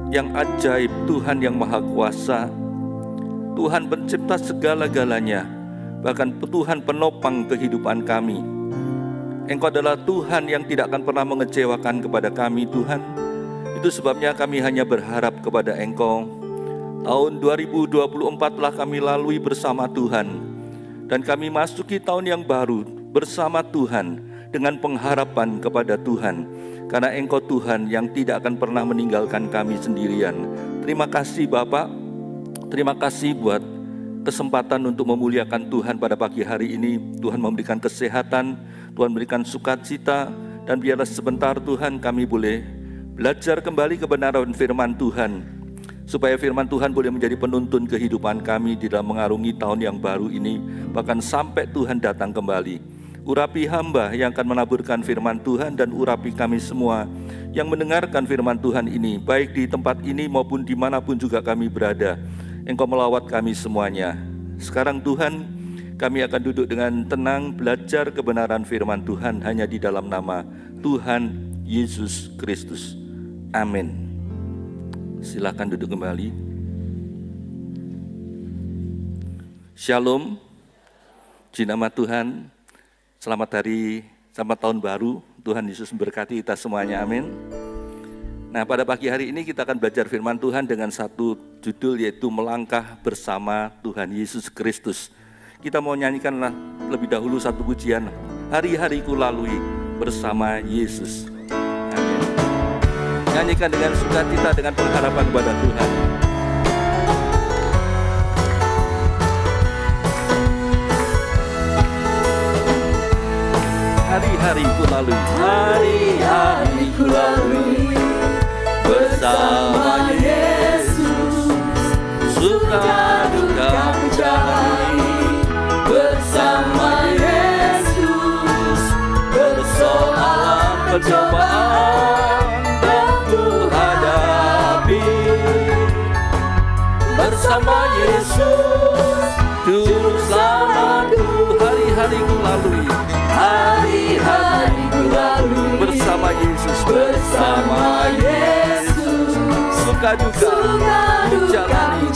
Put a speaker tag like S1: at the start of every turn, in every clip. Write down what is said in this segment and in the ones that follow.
S1: yang ajaib, Tuhan yang maha kuasa, Tuhan pencipta segala-galanya, bahkan Tuhan penopang kehidupan kami. Engkau adalah Tuhan yang tidak akan pernah mengecewakan kepada kami, Tuhan. Itu sebabnya kami hanya berharap kepada Engkau. Tahun 2024 telah kami lalui bersama Tuhan, dan kami masuki tahun yang baru bersama Tuhan dengan pengharapan kepada Tuhan, karena Engkau Tuhan yang tidak akan pernah meninggalkan kami sendirian. Terima kasih Bapak, terima kasih buat kesempatan untuk memuliakan Tuhan pada pagi hari ini. Tuhan memberikan kesehatan, Tuhan memberikan sukacita, dan biarlah sebentar Tuhan kami boleh belajar kembali kebenaran firman Tuhan, supaya firman Tuhan boleh menjadi penuntun kehidupan kami di dalam mengarungi tahun yang baru ini, bahkan sampai Tuhan datang kembali. Urapi hamba yang akan menaburkan firman Tuhan, dan urapi kami semua yang mendengarkan firman Tuhan ini, baik di tempat ini maupun dimanapun juga kami berada. Engkau melawat kami semuanya. Sekarang Tuhan, kami akan duduk dengan tenang belajar kebenaran firman Tuhan hanya di dalam nama Tuhan Yesus Kristus. Amin. Silakan duduk kembali. Shalom. Di nama Tuhan. Selamat hari, selamat tahun baru. Tuhan Yesus memberkati kita semuanya, amin. Nah, pada pagi hari ini kita akan belajar firman Tuhan dengan satu judul, yaitu melangkah bersama Tuhan Yesus Kristus. Kita mau nyanyikan lebih dahulu satu pujian, hari-hariku lalui bersama Yesus. Amin. Nyanyikan dengan sukacita, dengan pengharapan kepada Tuhan. Hari-hariku lalui, hari-hariku lalui bersama Yesus, suka duka ku jalani bersama Yesus, persoalan pencobaan dan ku hadapi bersama Yesus, juru selamatku. Hari-hariku lalui, hari-hariku lalui bersama Yesus, bersama Yesus, suka duka ku jalani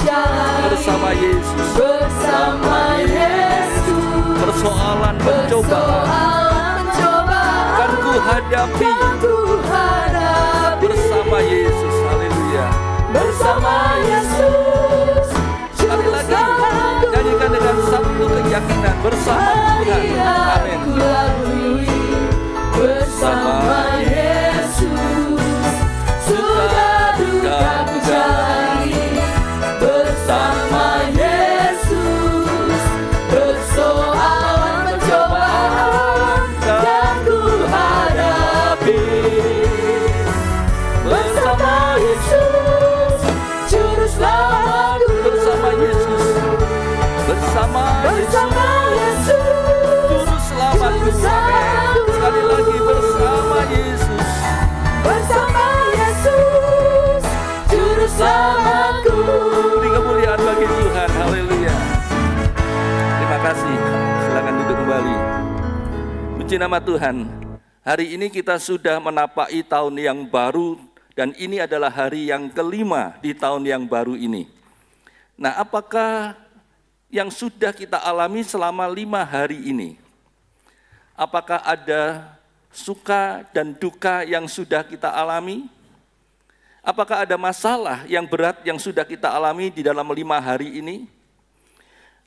S1: bersama Yesus, bersama Yesus, persoalan pencobaan kan ku hadapi bersama Yesus. Haleluya, bersama Yesus. Sekali lagi nyanyikan dengan satu keyakinan, bersama Tuhan. Amin. Bersama Yesus, suka duka ku jalani bersama Yesus, persoalan pencobaan kan ku hadapi bersama Yesus, juru selamatku. Bersama Yesus, bersama Yesus, juru selamatku. Sekali lagi, bersama Yesus, bersama Yesus, juru selamatku. Beri kemuliaan bagi Tuhan. Haleluya. Terima kasih. Silakan duduk kembali. Puji nama Tuhan. Hari ini kita sudah menapaki tahun yang baru, dan ini adalah hari yang kelima di tahun yang baru ini. Nah, apakah yang sudah kita alami selama 5 hari ini? Apakah ada suka dan duka yang sudah kita alami? Apakah ada masalah yang berat yang sudah kita alami di dalam 5 hari ini?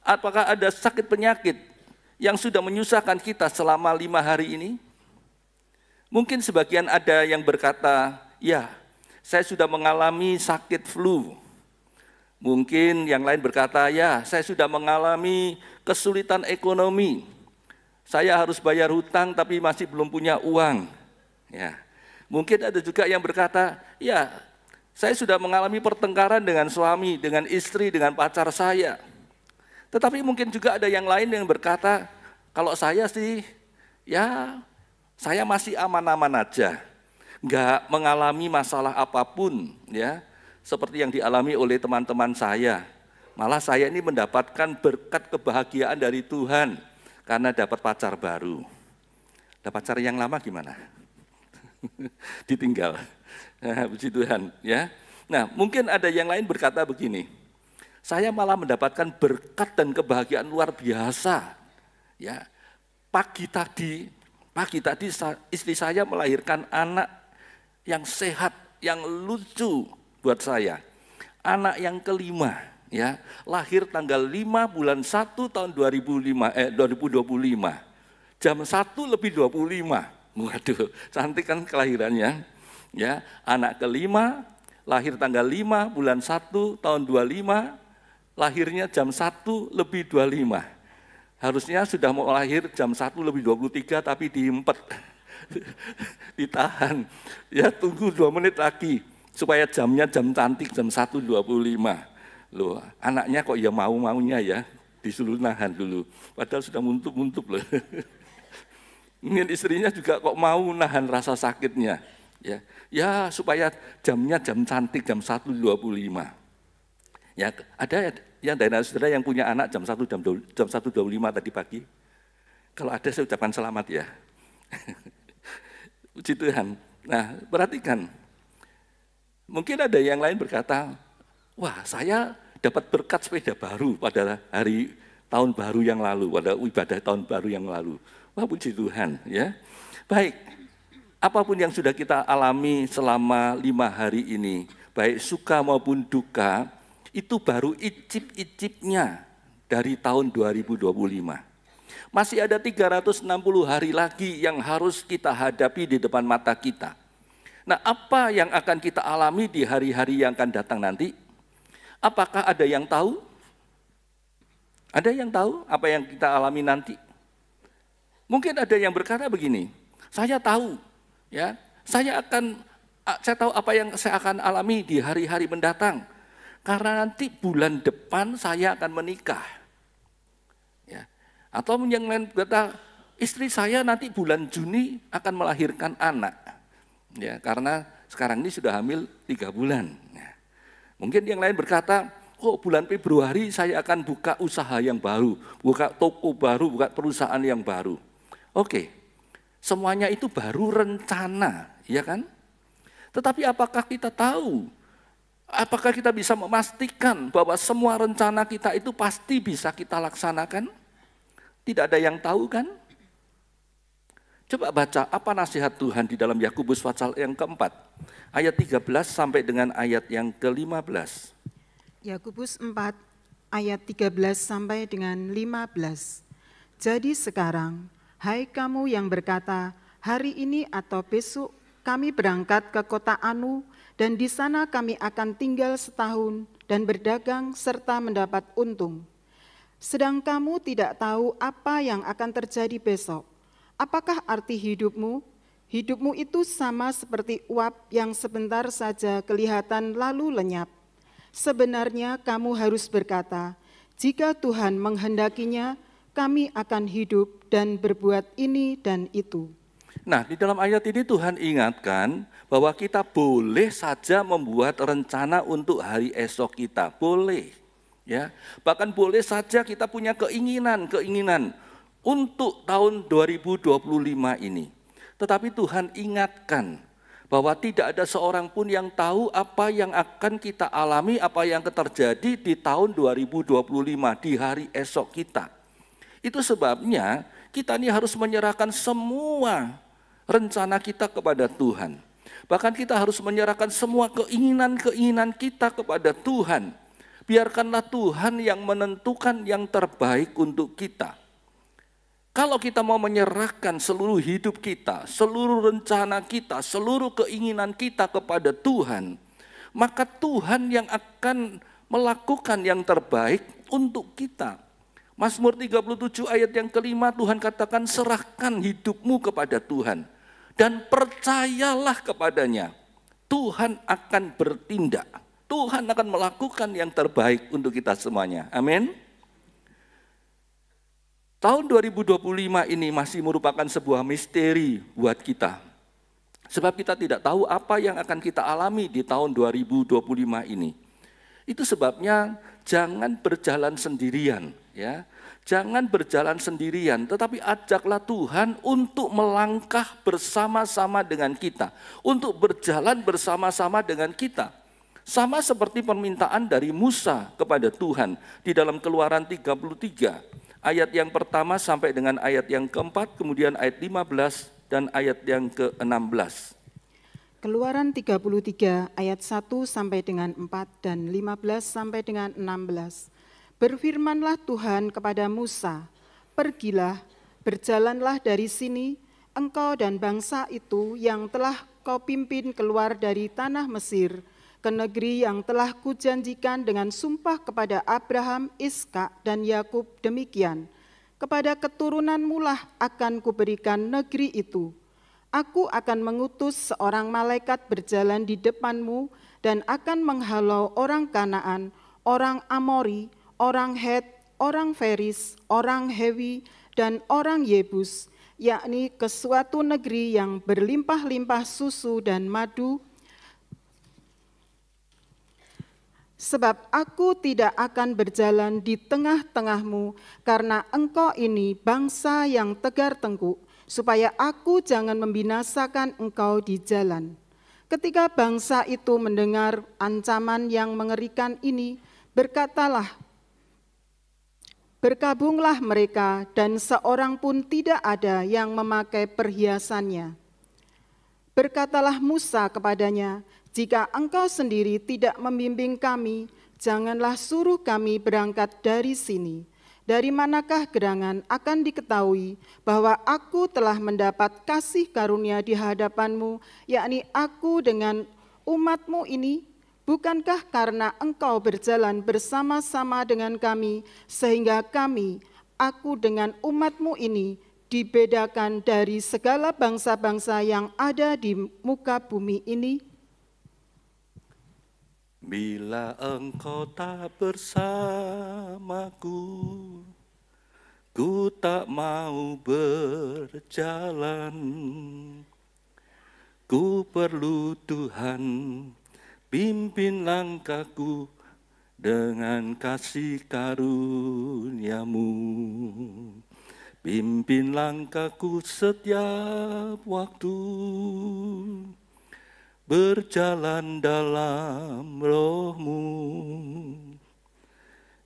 S1: Apakah ada sakit penyakit yang sudah menyusahkan kita selama 5 hari ini? Mungkin sebagian ada yang berkata, ya, saya sudah mengalami sakit flu. Mungkin yang lain berkata, ya, saya sudah mengalami kesulitan ekonomi. Saya harus bayar hutang tapi masih belum punya uang. Ya. Mungkin ada juga yang berkata, ya, saya sudah mengalami pertengkaran dengan suami, dengan istri, dengan pacar saya. Tetapi mungkin juga ada yang lain yang berkata, kalau saya sih, ya, saya masih aman-aman aja. Enggak mengalami masalah apapun, ya, seperti yang dialami oleh teman-teman saya. Malah saya ini mendapatkan berkat kebahagiaan dari Tuhan karena dapat pacar baru. Dapat pacar yang lama gimana? Ditinggal. Puji Tuhan, ya. Nah, mungkin ada yang lain berkata begini, saya malah mendapatkan berkat dan kebahagiaan luar biasa. Ya, pagi tadi istri saya melahirkan anak yang sehat, yang lucu buat saya. Anak yang kelima, ya, lahir tanggal 5 bulan 1 tahun 2025. Jam 1:25. Waduh, cantik kan kelahirannya. Ya, anak kelima lahir tanggal 5 bulan 1 tahun 25, lahirnya jam 1:25. Harusnya sudah mau lahir jam 1:23 tapi diempet. Ditahan. Ya, tunggu 2 menit lagi supaya jamnya jam cantik jam 1:25. Loh, anaknya kok ya mau-maunya ya, disuruh nahan dulu. Padahal sudah muntup-muntup loh. Mungkin istrinya juga kok mau nahan rasa sakitnya. Ya supaya jamnya jam cantik jam 1:25. Ya, ada yang dari saudara yang punya anak jam 1:25 tadi pagi? Kalau ada saya ucapkan selamat ya. Puji Tuhan. Nah, perhatikan. Mungkin ada yang lain berkata, wah saya dapat berkat sepeda baru pada hari tahun baru yang lalu, pada ibadah tahun baru yang lalu. Wah, puji Tuhan ya. Baik, apapun yang sudah kita alami selama 5 hari ini, baik suka maupun duka, itu baru icip-icipnya dari tahun 2025. Masih ada 360 hari lagi yang harus kita hadapi di depan mata kita. Nah, apa yang akan kita alami di hari-hari yang akan datang nanti? Apakah ada yang tahu? Ada yang tahu apa yang kita alami nanti? Mungkin ada yang berkata begini, saya tahu, ya, saya tahu apa yang saya akan alami di hari-hari mendatang, karena nanti bulan depan saya akan menikah. Ya. Atau yang lain berkata, istri saya nanti bulan Juni akan melahirkan anak, ya, karena sekarang ini sudah hamil 3 bulan. Ya. Mungkin yang lain berkata, bulan Februari saya akan buka usaha yang baru, buka toko baru, buka perusahaan yang baru. Oke, semuanya itu baru rencana, ya kan? Tetapi apakah kita tahu, apakah kita bisa memastikan bahwa semua rencana kita itu pasti bisa kita laksanakan? Tidak ada yang tahu kan? Coba baca apa nasihat Tuhan di dalam Yakobus pasal yang keempat, ayat 13 sampai dengan ayat yang ke-15.
S2: Yakobus 4 ayat 13 sampai dengan 15. Jadi sekarang, hai kamu yang berkata, hari ini atau besok kami berangkat ke kota Anu dan di sana kami akan tinggal setahun dan berdagang serta mendapat untung. Sedang kamu tidak tahu apa yang akan terjadi besok. Apakah arti hidupmu? Hidupmu itu sama seperti uap yang sebentar saja kelihatan lalu lenyap. Sebenarnya kamu harus berkata, jika Tuhan menghendakinya, kami akan hidup dan berbuat ini dan itu.
S1: Nah, di dalam ayat ini Tuhan ingatkan bahwa kita boleh saja membuat rencana untuk hari esok kita, boleh. Ya, bahkan boleh saja kita punya keinginan untuk tahun 2025 ini. Tetapi Tuhan ingatkan bahwa tidak ada seorang pun yang tahu apa yang akan kita alami, apa yang akan terjadi di tahun 2025, di hari esok kita. Itu sebabnya kita ini harus menyerahkan semua rencana kita kepada Tuhan. Bahkan kita harus menyerahkan semua keinginan kita kepada Tuhan. Biarkanlah Tuhan yang menentukan yang terbaik untuk kita. Kalau kita mau menyerahkan seluruh hidup kita, seluruh rencana kita, seluruh keinginan kita kepada Tuhan, maka Tuhan yang akan melakukan yang terbaik untuk kita. Mazmur 37 ayat yang kelima Tuhan katakan, serahkan hidupmu kepada Tuhan dan percayalah kepadanya. Tuhan akan bertindak, Tuhan akan melakukan yang terbaik untuk kita semuanya. Amin. Tahun 2025 ini masih merupakan sebuah misteri buat kita. Sebab kita tidak tahu apa yang akan kita alami di tahun 2025 ini. Itu sebabnya jangan berjalan sendirian, ya. Jangan berjalan sendirian, tetapi ajaklah Tuhan untuk melangkah bersama-sama dengan kita, untuk berjalan bersama-sama dengan kita. Sama seperti permintaan dari Musa kepada Tuhan di dalam Keluaran 33, ayat yang pertama sampai dengan ayat yang keempat, kemudian ayat 15 dan ayat yang ke-16.
S2: Keluaran 33 ayat 1 sampai dengan 4 dan 15 sampai dengan 16. Berfirmanlah Tuhan kepada Musa, "Pergilah, berjalanlah dari sini, engkau dan bangsa itu yang telah kau pimpin keluar dari tanah Mesir, ke negeri yang telah kujanjikan dengan sumpah kepada Abraham, Ishak, dan Yakub demikian. Kepada keturunanmu lah akan kuberikan negeri itu. Aku akan mengutus seorang malaikat berjalan di depanmu dan akan menghalau orang Kanaan, orang Amori, orang Het, orang Feris, orang Hewi, dan orang Yebus, yakni ke suatu negeri yang berlimpah-limpah susu dan madu. Sebab aku tidak akan berjalan di tengah-tengahmu, karena engkau ini bangsa yang tegar tengkuk, supaya aku jangan membinasakan engkau di jalan." Ketika bangsa itu mendengar ancaman yang mengerikan ini, berkabunglah mereka, dan seorang pun tidak ada yang memakai perhiasannya. Berkatalah Musa kepadanya, "Jika engkau sendiri tidak membimbing kami, janganlah suruh kami berangkat dari sini. Dari manakah gerangan akan diketahui bahwa aku telah mendapat kasih karunia di hadapanmu, yakni aku dengan umatmu ini? Bukankah karena engkau berjalan bersama-sama dengan kami, sehingga kami, aku dengan umatmu ini, dibedakan dari segala bangsa-bangsa yang ada di muka bumi ini?"
S1: Bila engkau tak bersamaku, ku tak mau berjalan. Ku perlu Tuhan, pimpin langkahku dengan kasih karunia-Mu. Pimpin langkahku setiap waktu, berjalan dalam Roh-Mu.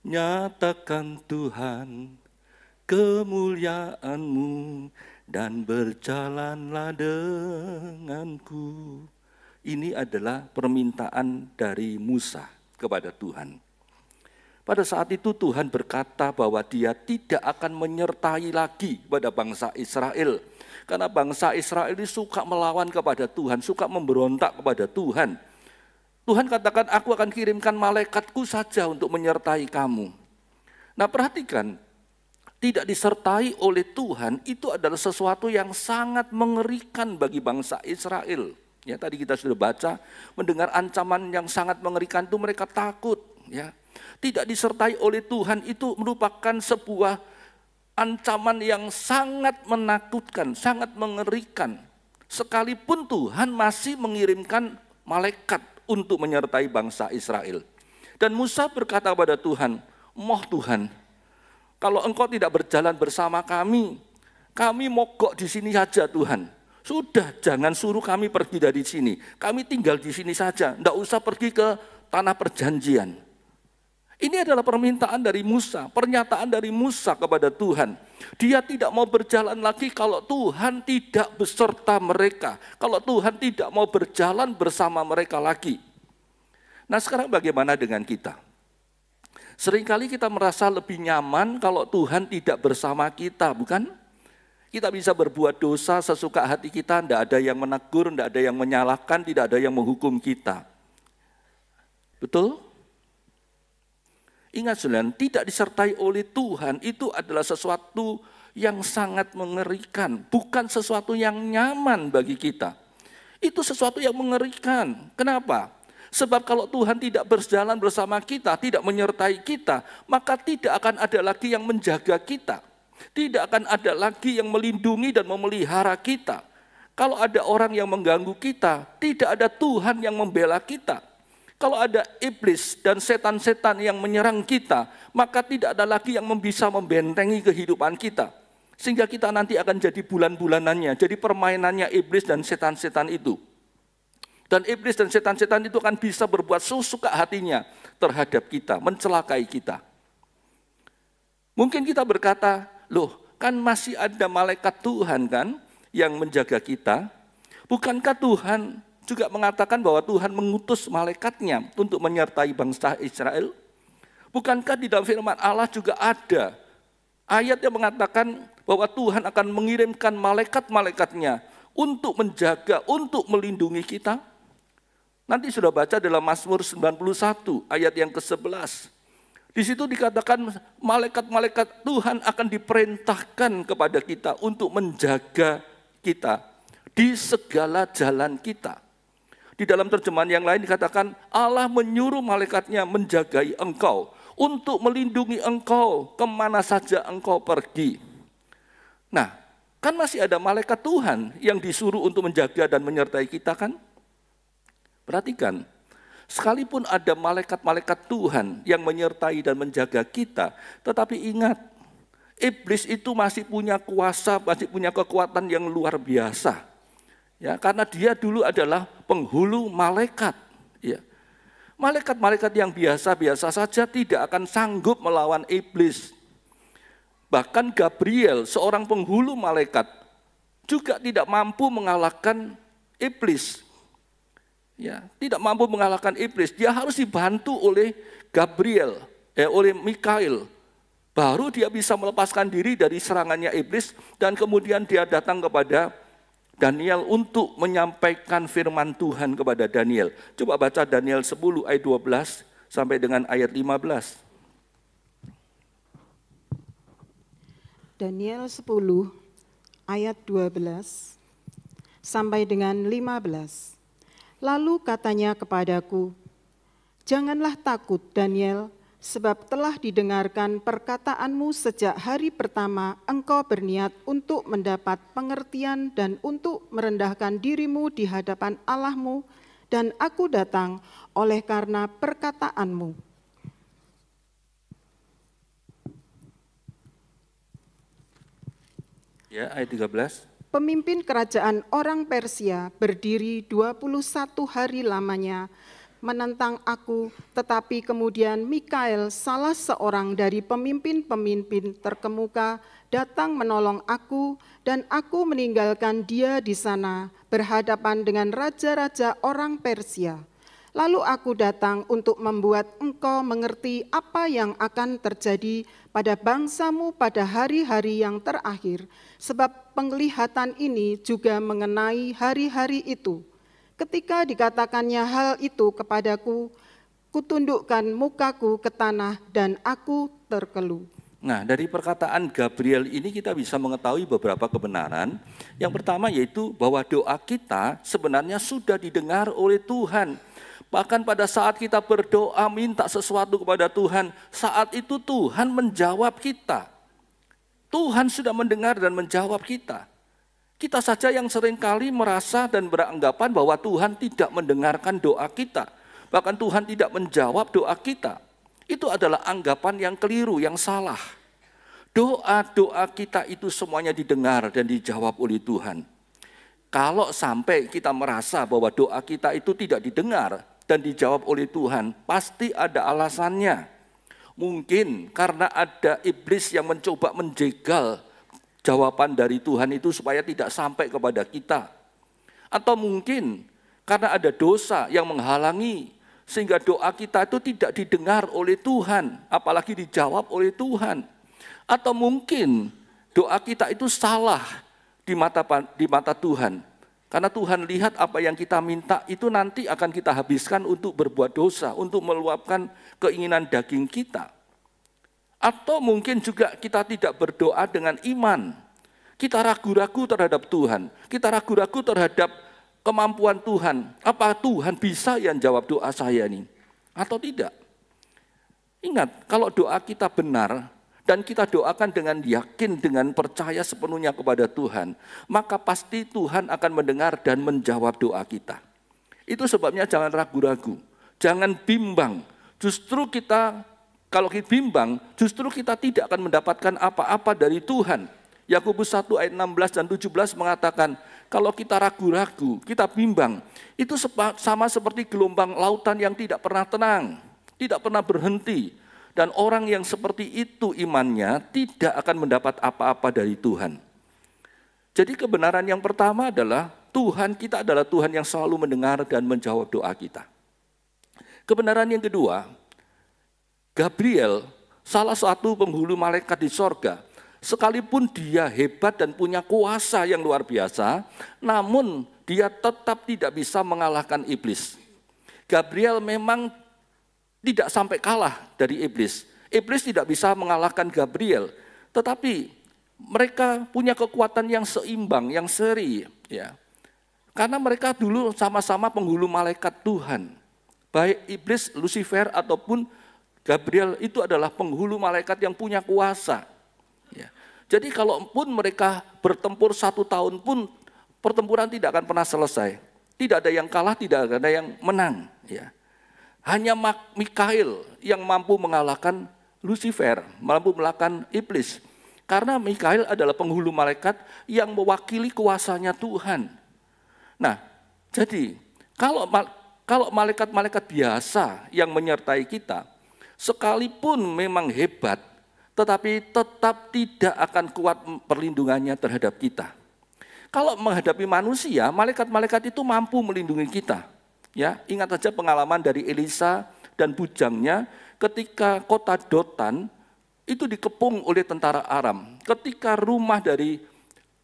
S1: Nyatakan Tuhan kemuliaan-Mu dan berjalanlah denganku. Ini adalah permintaan dari Musa kepada Tuhan. Pada saat itu Tuhan berkata bahwa Dia tidak akan menyertai lagi pada bangsa Israel. Karena bangsa Israel ini suka melawan kepada Tuhan, suka memberontak kepada Tuhan. Tuhan katakan, "Aku akan kirimkan malaikatku saja untuk menyertai kamu." Nah, perhatikan, tidak disertai oleh Tuhan itu adalah sesuatu yang sangat mengerikan bagi bangsa Israel. Ya, tadi kita sudah baca, mendengar ancaman yang sangat mengerikan itu mereka takut. Ya, tidak disertai oleh Tuhan itu merupakan sebuah ancaman yang sangat menakutkan, sangat mengerikan. Sekalipun Tuhan masih mengirimkan malaikat untuk menyertai bangsa Israel. Dan Musa berkata kepada Tuhan, "Moh Tuhan, kalau engkau tidak berjalan bersama kami mogok di sini saja Tuhan. Sudah, jangan suruh kami pergi dari sini. Kami tinggal di sini saja, tidak usah pergi ke tanah perjanjian." Ini adalah permintaan dari Musa, pernyataan dari Musa kepada Tuhan. Dia tidak mau berjalan lagi kalau Tuhan tidak beserta mereka, kalau Tuhan tidak mau berjalan bersama mereka lagi. Nah, sekarang bagaimana dengan kita? Seringkali kita merasa lebih nyaman kalau Tuhan tidak bersama kita, bukan? Kita bisa berbuat dosa sesuka hati kita, tidak ada yang menegur, tidak ada yang menyalahkan, tidak ada yang menghukum kita. Betul? Ingat saudara, tidak disertai oleh Tuhan itu adalah sesuatu yang sangat mengerikan, bukan sesuatu yang nyaman bagi kita. Itu sesuatu yang mengerikan. Kenapa? Sebab kalau Tuhan tidak berjalan bersama kita, tidak menyertai kita, maka tidak akan ada lagi yang menjaga kita. Tidak akan ada lagi yang melindungi dan memelihara kita. Kalau ada orang yang mengganggu kita, tidak ada Tuhan yang membela kita. Kalau ada iblis dan setan-setan yang menyerang kita, maka tidak ada lagi yang bisa membentengi kehidupan kita. Sehingga kita nanti akan jadi bulan-bulanannya, jadi permainannya iblis dan setan-setan itu. Dan iblis dan setan-setan itu akan bisa berbuat sesuka hatinya terhadap kita, mencelakai kita. Mungkin kita berkata, loh kan masih ada malaikat Tuhan kan yang menjaga kita. Bukankah Tuhan juga mengatakan bahwa Tuhan mengutus malaikatnya untuk menyertai bangsa Israel? Bukankah di dalam firman Allah juga ada ayat yang mengatakan bahwa Tuhan akan mengirimkan malaikat-malaikatnya untuk menjaga, untuk melindungi kita? Nanti sudah baca dalam Mazmur 91 ayat yang ke-11. Di situ dikatakan malaikat-malaikat Tuhan akan diperintahkan kepada kita untuk menjaga kita di segala jalan kita. Di dalam terjemahan yang lain dikatakan Allah menyuruh malaikatnya menjagai engkau untuk melindungi engkau kemana saja engkau pergi. Nah, kan masih ada malaikat Tuhan yang disuruh untuk menjaga dan menyertai kita kan? Perhatikan, sekalipun ada malaikat-malaikat Tuhan yang menyertai dan menjaga kita, tetapi ingat, iblis itu masih punya kuasa, masih punya kekuatan yang luar biasa. Ya, karena dia dulu adalah penghulu malaikat. Ya. Malaikat-malaikat yang biasa-biasa saja tidak akan sanggup melawan iblis. Bahkan Gabriel, seorang penghulu malaikat, juga tidak mampu mengalahkan iblis. Ya, tidak mampu mengalahkan iblis, dia harus dibantu oleh Gabriel, oleh Mikail. Baru dia bisa melepaskan diri dari serangannya iblis dan kemudian dia datang kepada Daniel untuk menyampaikan firman Tuhan kepada Daniel. Coba baca Daniel 10 ayat 12 sampai dengan ayat 15.
S2: Daniel 10 ayat 12 sampai dengan 15. Lalu katanya kepadaku, janganlah takut Daniel, sebab telah didengarkan perkataanmu sejak hari pertama engkau berniat untuk mendapat pengertian dan untuk merendahkan dirimu di hadapan Allahmu, dan aku datang oleh karena perkataanmu.
S1: Ya, ayat 13.
S2: Pemimpin kerajaan orang Persia berdiri 21 hari lamanya menentang aku, tetapi kemudian Mikail, salah seorang dari pemimpin-pemimpin terkemuka, datang menolong aku, dan aku meninggalkan dia di sana berhadapan dengan raja-raja orang Persia. Lalu aku datang untuk membuat engkau mengerti apa yang akan terjadi pada bangsamu pada hari-hari yang terakhir, sebab penglihatan ini juga mengenai hari-hari itu. Ketika dikatakannya hal itu kepadaku, kutundukkan mukaku ke tanah dan aku terkeluh.
S1: Nah, dari perkataan Gabriel ini kita bisa mengetahui beberapa kebenaran. Yang pertama yaitu bahwa doa kita sebenarnya sudah didengar oleh Tuhan. Bahkan pada saat kita berdoa minta sesuatu kepada Tuhan, saat itu Tuhan menjawab kita. Tuhan sudah mendengar dan menjawab kita. Kita saja yang seringkali merasa dan beranggapan bahwa Tuhan tidak mendengarkan doa kita. Bahkan Tuhan tidak menjawab doa kita. Itu adalah anggapan yang keliru, yang salah. Doa-doa kita itu semuanya didengar dan dijawab oleh Tuhan. Kalau sampai kita merasa bahwa doa kita itu tidak didengar dan dijawab oleh Tuhan, pasti ada alasannya. Mungkin karena ada iblis yang mencoba menjegal jawaban dari Tuhan itu supaya tidak sampai kepada kita. Atau mungkin karena ada dosa yang menghalangi sehingga doa kita itu tidak didengar oleh Tuhan, apalagi dijawab oleh Tuhan. Atau mungkin doa kita itu salah di mata Tuhan. Karena Tuhan lihat apa yang kita minta itu nanti akan kita habiskan untuk berbuat dosa, untuk meluapkan keinginan daging kita. Atau mungkin juga kita tidak berdoa dengan iman. Kita ragu-ragu terhadap Tuhan. Kita ragu-ragu terhadap kemampuan Tuhan. Apa Tuhan bisa yang jawab doa saya ini? Atau tidak? Ingat, kalau doa kita benar, dan kita doakan dengan yakin, dengan percaya sepenuhnya kepada Tuhan, maka pasti Tuhan akan mendengar dan menjawab doa kita. Itu sebabnya jangan ragu-ragu, jangan bimbang. Justru kita, kalau kita bimbang, justru kita tidak akan mendapatkan apa-apa dari Tuhan. Yakobus 1 ayat 16 dan 17 mengatakan, Kalau kita ragu-ragu, kita bimbang, itu sama seperti gelombang lautan yang tidak pernah tenang, tidak pernah berhenti. Dan orang yang seperti itu imannya tidak akan mendapat apa-apa dari Tuhan. Jadi kebenaran yang pertama adalah Tuhan kita adalah Tuhan yang selalu mendengar dan menjawab doa kita. Kebenaran yang kedua, Gabriel, salah satu penghulu malaikat di sorga, sekalipun dia hebat dan punya kuasa yang luar biasa, namun dia tetap tidak bisa mengalahkan iblis. Gabriel memang tidak sampai kalah dari iblis. Iblis tidak bisa mengalahkan Gabriel, tetapi mereka punya kekuatan yang seimbang, yang seri, ya. Karena mereka dulu sama-sama penghulu malaikat Tuhan. Baik iblis, Lucifer ataupun Gabriel itu adalah penghulu malaikat yang punya kuasa. Ya. Jadi kalaupun mereka bertempur 1 tahun pun pertempuran tidak akan pernah selesai. Tidak ada yang kalah, tidak ada yang menang. Ya. Hanya Mikail yang mampu mengalahkan Lucifer, mampu mengalahkan iblis. Karena Mikail adalah penghulu malaikat yang mewakili kuasanya Tuhan. Nah, jadi kalau malaikat-malaikat biasa yang menyertai kita, sekalipun memang hebat, tetapi tetap tidak akan kuat perlindungannya terhadap kita. Kalau menghadapi manusia, malaikat-malaikat itu mampu melindungi kita. Ya, ingat saja pengalaman dari Elisa dan bujangnya ketika kota Dotan itu dikepung oleh tentara Aram. Ketika rumah dari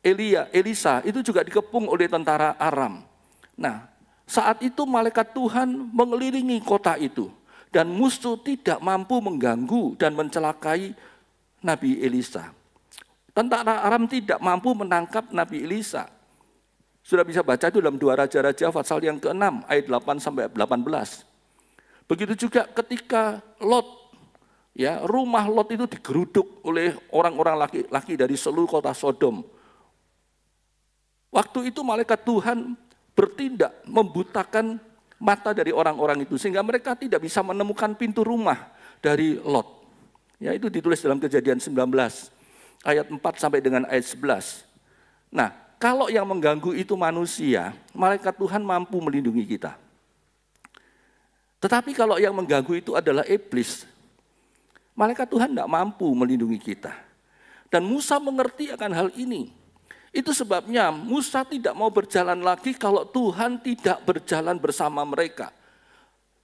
S1: Elisa itu juga dikepung oleh tentara Aram. Nah, saat itu malaikat Tuhan mengelilingi kota itu dan musuh tidak mampu mengganggu dan mencelakai Nabi Elisa. Tentara Aram tidak mampu menangkap Nabi Elisa. Sudah bisa baca itu dalam 2 Raja-Raja pasal yang ke-6 ayat 8 sampai 18. Begitu juga ketika Lot, ya, rumah Lot itu digeruduk oleh orang-orang laki-laki dari seluruh kota Sodom. Waktu itu malaikat Tuhan bertindak membutakan mata dari orang-orang itu sehingga mereka tidak bisa menemukan pintu rumah dari Lot. Ya, itu ditulis dalam Kejadian 19 ayat 4 sampai dengan ayat 11. Nah, kalau yang mengganggu itu manusia, malaikat Tuhan mampu melindungi kita. Tetapi kalau yang mengganggu itu adalah iblis, malaikat Tuhan tidak mampu melindungi kita. Dan Musa mengerti akan hal ini. Itu sebabnya Musa tidak mau berjalan lagi kalau Tuhan tidak berjalan bersama mereka.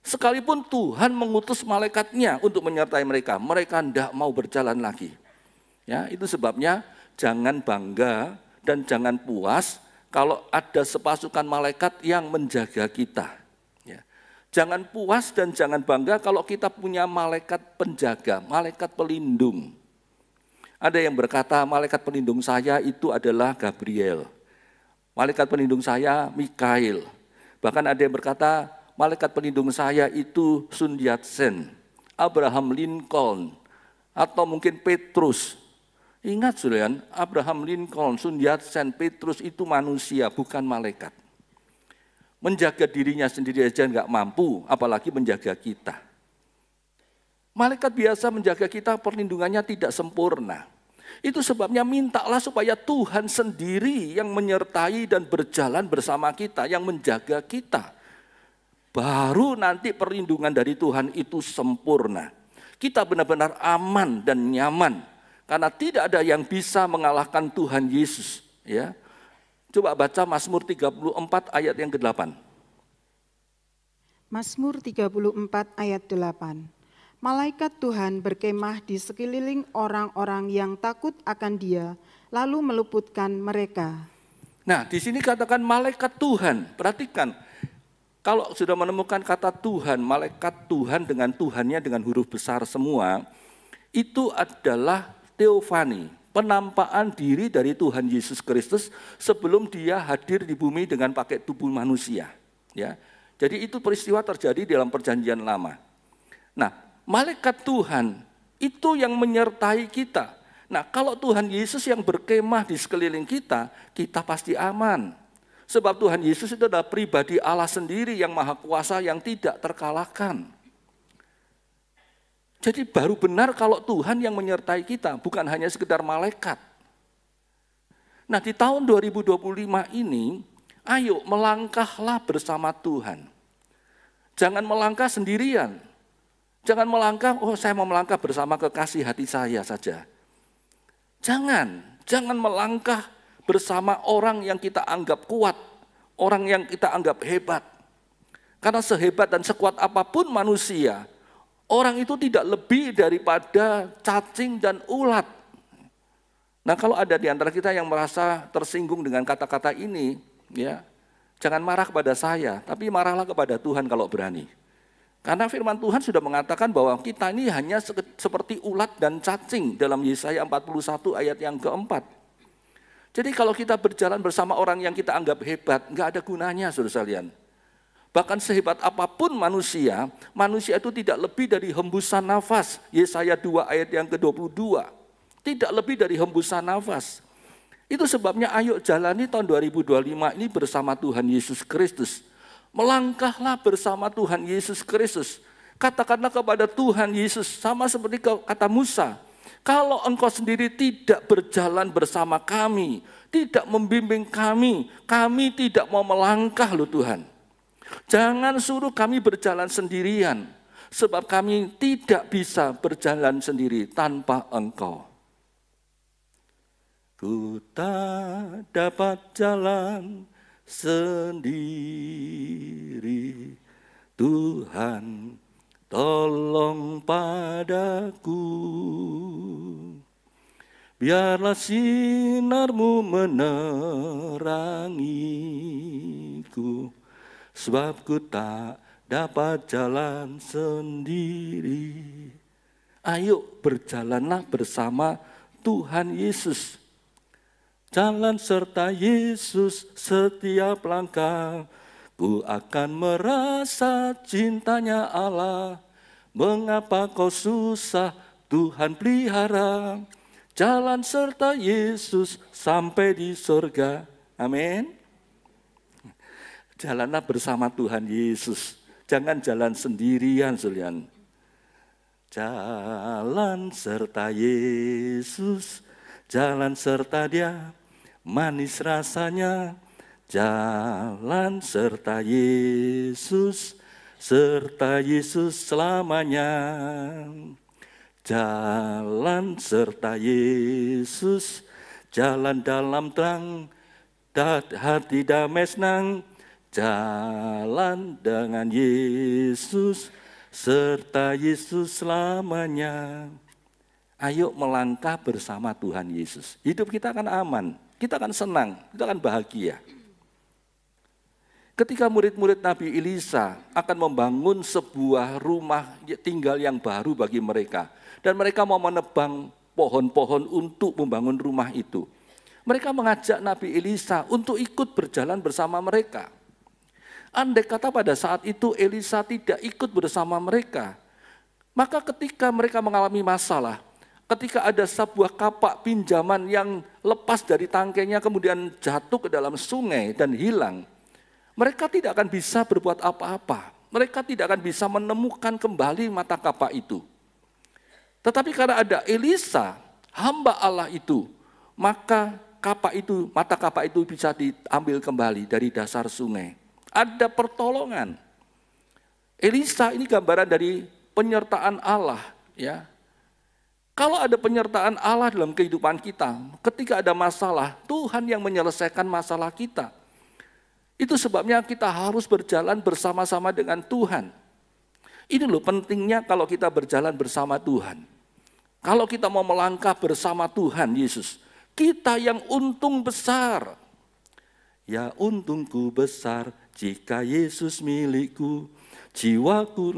S1: Sekalipun Tuhan mengutus malaikatnya untuk menyertai mereka, mereka tidak mau berjalan lagi. Ya, itu sebabnya jangan bangga dan jangan puas kalau ada sepasukan malaikat yang menjaga kita. Ya. Jangan puas dan jangan bangga kalau kita punya malaikat penjaga, malaikat pelindung. Ada yang berkata malaikat pelindung saya itu adalah Gabriel. Malaikat pelindung saya Mikail. Bahkan ada yang berkata malaikat pelindung saya itu Sun Yat-sen, Abraham Lincoln, atau mungkin Petrus. Ingat saudara, Abraham Lincoln, Sun Yat-sen, Petrus itu manusia, bukan malaikat. Menjaga dirinya sendiri aja enggak mampu, apalagi menjaga kita. Malaikat biasa menjaga kita, perlindungannya tidak sempurna. Itu sebabnya mintalah supaya Tuhan sendiri yang menyertai dan berjalan bersama kita, yang menjaga kita. Baru nanti perlindungan dari Tuhan itu sempurna. Kita benar-benar aman dan nyaman, karena tidak ada yang bisa mengalahkan Tuhan Yesus. Ya. Coba baca Mazmur 34 ayat yang ke-8.
S2: Mazmur 34 ayat 8. Malaikat Tuhan berkemah di sekeliling orang-orang yang takut akan Dia, lalu meluputkan mereka.
S1: Nah, di sini katakan malaikat Tuhan. Perhatikan, kalau sudah menemukan kata Tuhan, malaikat Tuhan dengan Tuhannya dengan huruf besar semua, itu adalah teofani, penampakan diri dari Tuhan Yesus Kristus sebelum Dia hadir di bumi dengan pakai tubuh manusia. Ya, jadi itu peristiwa terjadi dalam Perjanjian Lama. Nah, malaikat Tuhan itu yang menyertai kita. Nah, kalau Tuhan Yesus yang berkemah di sekeliling kita, kita pasti aman. Sebab Tuhan Yesus itu adalah pribadi Allah sendiri yang maha kuasa yang tidak terkalahkan. Jadi baru benar kalau Tuhan yang menyertai kita, bukan hanya sekedar malaikat. Nah, di tahun 2025 ini, ayo melangkahlah bersama Tuhan. Jangan melangkah sendirian. Jangan melangkah, oh saya mau melangkah bersama kekasih hati saya saja. Jangan melangkah bersama orang yang kita anggap kuat, orang yang kita anggap hebat. Karena sehebat dan sekuat apapun manusia, orang itu tidak lebih daripada cacing dan ulat. Nah, kalau ada di antara kita yang merasa tersinggung dengan kata-kata ini, ya, jangan marah kepada saya, tapi marahlah kepada Tuhan kalau berani. Karena firman Tuhan sudah mengatakan bahwa kita ini hanya seperti ulat dan cacing dalam Yesaya 41 ayat yang keempat. Jadi kalau kita berjalan bersama orang yang kita anggap hebat, nggak ada gunanya, saudara sekalian. Bahkan sehebat apapun manusia itu tidak lebih dari hembusan nafas. Yesaya 2 ayat yang ke-22. Tidak lebih dari hembusan nafas. Itu sebabnya ayo jalani tahun 2025 ini bersama Tuhan Yesus Kristus. Melangkahlah bersama Tuhan Yesus Kristus. Katakanlah kepada Tuhan Yesus, sama seperti kata Musa, kalau engkau sendiri tidak berjalan bersama kami, tidak membimbing kami tidak mau melangkah loh Tuhan. Jangan suruh kami berjalan sendirian, sebab kami tidak bisa berjalan sendiri tanpa engkau. Ku tak dapat jalan sendiri, Tuhan tolong padaku. Biarlah sinar-Mu menerangiku, sebab ku tak dapat jalan sendiri. Ayo berjalanlah bersama Tuhan Yesus. Jalan serta Yesus setiap langkah. Ku akan merasa cintanya Allah. Mengapa kau susah, Tuhan pelihara. Jalan serta Yesus sampai di surga. Amin. Jalanlah bersama Tuhan Yesus. Jangan jalan sendirian, saudara. Jalan serta Yesus, jalan serta Dia, manis rasanya. Jalan serta Yesus selamanya. Jalan serta Yesus, jalan dalam terang, hati damai senang. Jalan dengan Yesus, serta Yesus selamanya. Ayo melangkah bersama Tuhan Yesus. Hidup kita akan aman, kita akan senang, kita akan bahagia. Ketika murid-murid Nabi Elisa akan membangun sebuah rumah tinggal yang baru bagi mereka, dan mereka mau menebang pohon-pohon untuk membangun rumah itu, mereka mengajak Nabi Elisa untuk ikut berjalan bersama mereka. Andai kata pada saat itu Elisa tidak ikut bersama mereka, maka ketika mereka mengalami masalah, ketika ada sebuah kapak pinjaman yang lepas dari tangkainya kemudian jatuh ke dalam sungai dan hilang, mereka tidak akan bisa berbuat apa-apa. Mereka tidak akan bisa menemukan kembali mata kapak itu. Tetapi karena ada Elisa, hamba Allah itu, maka mata kapak itu bisa diambil kembali dari dasar sungai. Ada pertolongan. Elisa ini gambaran dari penyertaan Allah, ya. Kalau ada penyertaan Allah dalam kehidupan kita, ketika ada masalah, Tuhan yang menyelesaikan masalah kita. Itu sebabnya kita harus berjalan bersama-sama dengan Tuhan. Ini loh pentingnya kalau kita berjalan bersama Tuhan. Kalau kita mau melangkah bersama Tuhan Yesus, kita yang untung besar. Ya untungku besar jika Yesus milikku, jiwaku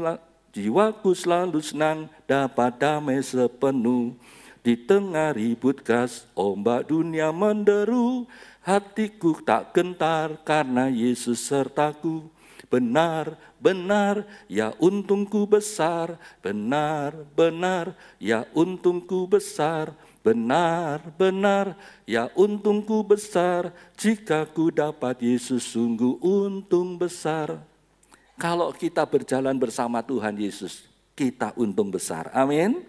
S1: selalu senang dapat damai sepenuh. Di tengah ribut gas ombak dunia menderu, hatiku tak gentar karena Yesus sertaku. Benar, benar, ya untungku besar. Benar, benar, ya untungku besar. Benar, benar, ya untungku besar. Jika ku dapat Yesus sungguh untung besar. Kalau kita berjalan bersama Tuhan Yesus, kita untung besar. Amin.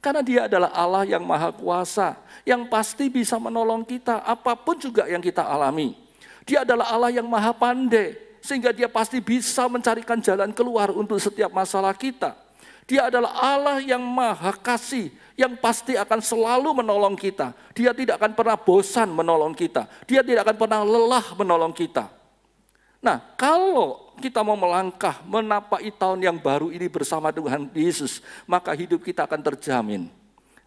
S1: Karena dia adalah Allah yang maha kuasa, yang pasti bisa menolong kita apapun juga yang kita alami. Dia adalah Allah yang maha pandai, sehingga dia pasti bisa mencarikan jalan keluar untuk setiap masalah kita. Dia adalah Allah yang maha kasih, yang pasti akan selalu menolong kita. Dia tidak akan pernah bosan menolong kita. Dia tidak akan pernah lelah menolong kita. Nah, kalau kita mau melangkah, menapai tahun yang baru ini bersama Tuhan Yesus, maka hidup kita akan terjamin.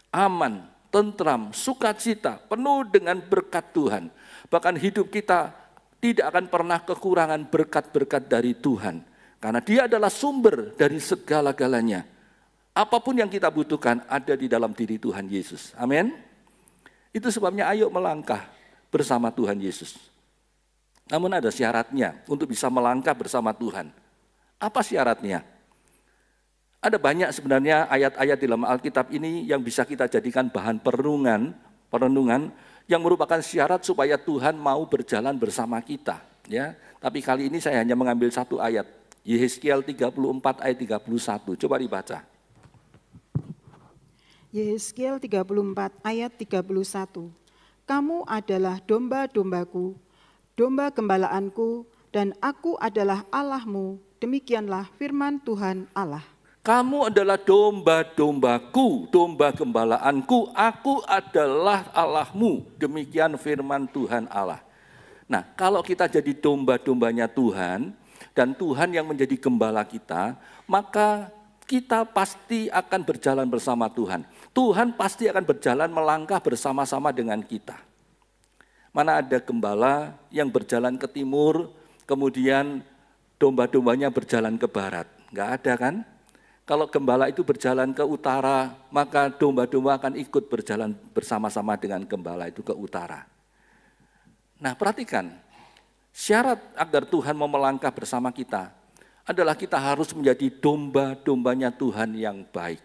S1: Aman, tentram, sukacita, penuh dengan berkat Tuhan. Bahkan hidup kita tidak akan pernah kekurangan berkat-berkat dari Tuhan. Karena dia adalah sumber dari segala-galanya. Apapun yang kita butuhkan ada di dalam diri Tuhan Yesus. Amin. Itu sebabnya ayo melangkah bersama Tuhan Yesus. Namun ada syaratnya untuk bisa melangkah bersama Tuhan. Apa syaratnya? Ada banyak sebenarnya ayat-ayat di dalam Alkitab ini yang bisa kita jadikan bahan perenungan yang merupakan syarat supaya Tuhan mau berjalan bersama kita. Ya, tapi kali ini saya hanya mengambil satu ayat. Yehezkiel 34 ayat 31. Coba dibaca.
S2: Yehezkiel 34 ayat 31. Kamu adalah domba-dombaku, domba gembalaanku, dan aku adalah Allahmu. Demikianlah firman Tuhan Allah.
S1: Kamu adalah domba-dombaku, domba gembalaanku, aku adalah Allahmu. Demikian firman Tuhan Allah. Nah, kalau kita jadi domba-dombanya Tuhan, dan Tuhan yang menjadi gembala kita, maka kita pasti akan berjalan bersama Tuhan. Tuhan pasti akan berjalan melangkah bersama-sama dengan kita. Mana ada gembala yang berjalan ke timur, kemudian domba-dombanya berjalan ke barat? Enggak ada kan? Kalau gembala itu berjalan ke utara, maka domba-domba akan ikut berjalan bersama-sama dengan gembala itu ke utara. Nah, perhatikan. Syarat agar Tuhan mau melangkah bersama kita adalah kita harus menjadi domba-dombanya Tuhan yang baik.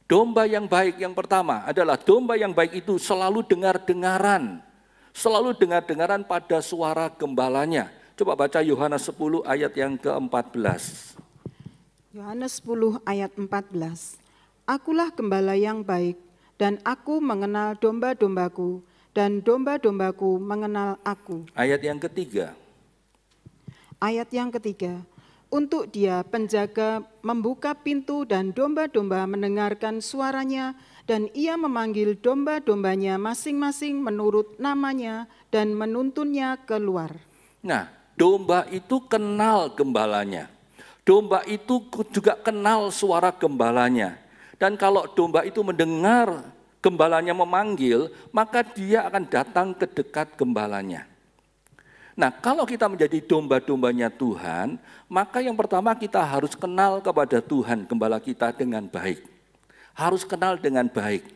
S1: Domba yang baik yang pertama adalah domba yang baik itu selalu dengar-dengaran. Selalu dengar-dengaran pada suara gembalanya. Coba baca Yohanes 10 ayat yang ke-14.
S2: Yohanes 10 ayat 14. Akulah gembala yang baik, dan aku mengenal domba-dombaku, dan domba-dombaku mengenal aku.
S1: Ayat yang ketiga.
S2: Ayat yang ketiga. Untuk dia penjaga membuka pintu dan domba-domba mendengarkan suaranya, dan ia memanggil domba-dombanya masing-masing menurut namanya dan menuntunnya keluar.
S1: Nah, domba itu kenal gembalanya. Domba itu juga kenal suara gembalanya. Dan kalau domba itu mendengar gembalanya memanggil, maka dia akan datang ke dekat gembalanya. Nah, kalau kita menjadi domba-dombanya Tuhan, maka yang pertama kita harus kenal kepada Tuhan, gembala kita dengan baik. Harus kenal dengan baik.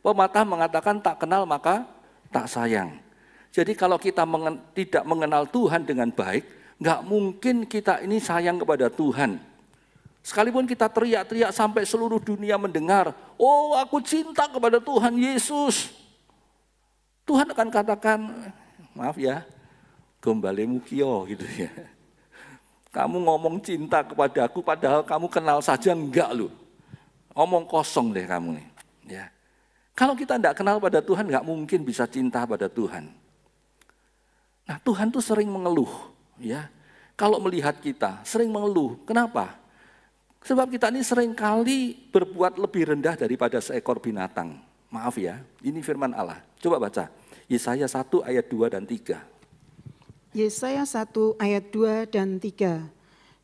S1: Pepatah mengatakan tak kenal maka tak sayang. Jadi kalau kita tidak mengenal Tuhan dengan baik, nggak mungkin kita ini sayang kepada Tuhan. Sekalipun kita teriak-teriak sampai seluruh dunia mendengar, oh aku cinta kepada Tuhan Yesus. Tuhan akan katakan, maaf ya, gombalemu kio gitu ya. Kamu ngomong cinta kepada aku padahal kamu kenal saja enggak loh. Omong kosong deh kamu nih. Ya. Kalau kita enggak kenal pada Tuhan, enggak mungkin bisa cinta pada Tuhan. Nah, Tuhan tuh sering mengeluh, ya. Kalau melihat kita, sering mengeluh. Kenapa? Sebab kita ini sering kali berbuat lebih rendah daripada seekor binatang. Maaf ya, ini firman Allah. Coba baca, Yesaya 1 ayat 2 dan 3.
S2: Yesaya 1 ayat 2 dan 3.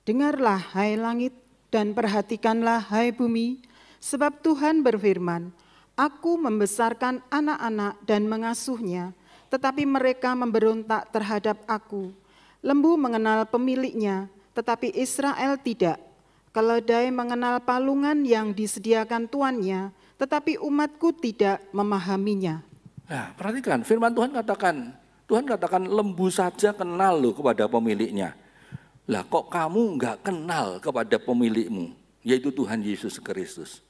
S2: Dengarlah hai langit dan perhatikanlah hai bumi, sebab Tuhan berfirman, Aku membesarkan anak-anak dan mengasuhnya, tetapi mereka memberontak terhadap aku. Lembu mengenal pemiliknya, tetapi Israel tidak. Keledai mengenal palungan yang disediakan tuannya, tetapi umatku tidak memahaminya.
S1: Nah, perhatikan, firman Tuhan katakan lembu saja kenal loh kepada pemiliknya. Lah kok kamu enggak kenal kepada pemilikmu, yaitu Tuhan Yesus Kristus.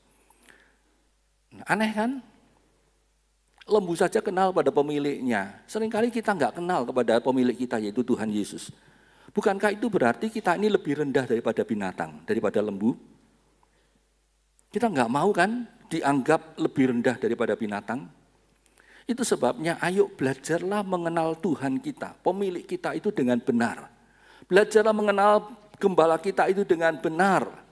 S1: Aneh kan? Lembu saja kenal pada pemiliknya. Seringkali kita enggak kenal kepada pemilik kita, yaitu Tuhan Yesus. Bukankah itu berarti kita ini lebih rendah daripada binatang, daripada lembu? Kita enggak mau kan dianggap lebih rendah daripada binatang? Itu sebabnya ayo belajarlah mengenal Tuhan kita, pemilik kita itu dengan benar. Belajarlah mengenal gembala kita itu dengan benar.